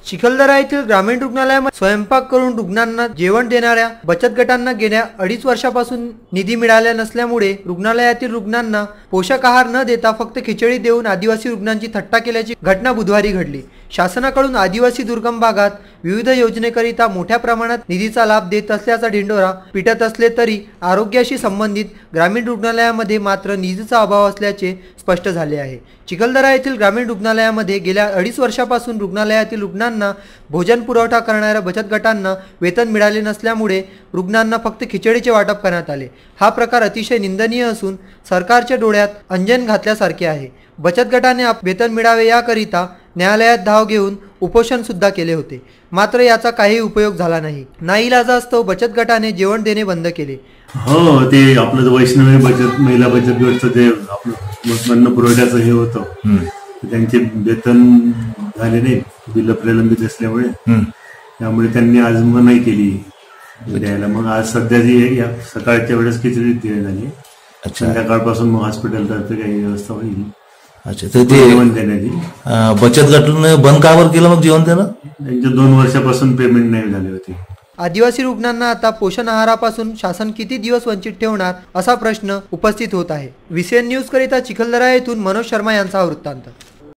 चिखलदरा येथील ग्रामीण रुग्णालयामध्ये स्वयंपाक करून रुग्णांना जेवण देणाऱ्या बचत गटांना गेल्या 2.5 वर्षापासून निधी मिळाला नसल्यामुळे रुग्णालयातील रुग्णांना पोषक आहार न देता फक्त खिचडी देऊन आदिवासी रुग्णांची थट्टा केल्याची घटना बुधवारी घडली। शासनाकडून आदिवासी दुर्गम भागात विविध योजनेकरिता मोठ्या प्रमाणात निधीचा लाभ देत असल्याचा ढिंडोरा पिटत असले तरी आरोग्याशी संबंधित ग्रामीण रुग्णालयामध्ये मात्र निधीचा अभाव असल्याचे स्पष्ट झाले आहे। चिखलदरा येथील ग्रामीण रुग्णालयामध्ये गेल्या 2.5 वर्षापासून रुग्णालयातील रुग्णांना भोजन पुरवठा करणाऱ्या बचत गटांना वेतन मिळाले नसल्यामुळे रुग्णांना फक्त खिचडीचे वाटप करण्यात आले। हा प्रकार अतिशय निंदनीय असून सरकारच्या डोळ्यात अंजन घातल्यासारखे आहे। बचत गटाने वेतन मिळावे याकरिता न्यायालयात धाव घेऊन उपोषण सुद्धा केले होते, मात्र याचा काही उपयोग झाला नाही। नाईलाजास्तव बचत गटाने जेवण देणे बंद केले। हो, ते आपलं वैष्णवी बचत महिला बचत गटचं ते आपलं अन्न पुरवठ्याचं हे होतं, त्यांचे वेतन झाले नाही, बिल प्रलंबित असल्यामुळे त्यामुळे त्यांनी आज मनाई केली द्यायला। मग आज सध्या जी सकाळच्या वेळेस खिचडी देण्यात झाली, संध्याकाळपासून मग हॉस्पिटलतर्फे काही व्यवस्था होईल। अच्छा, तर ते जेवण देण्याची बचत गटाने बंद का बरं केलं मग जेवण देणं? त्यांचे 2 वर्षापासून पेमेंट नाही झाले होते। आदिवासी रुग्णांना आता पोषण आहारापासून शासन किती दिवस वंचित ठेवणार असा प्रश्न उपस्थित होत आहे। VCN न्यूज करिता चिखलदरा येथून मनोज शर्मा यांचा वृत्तांत।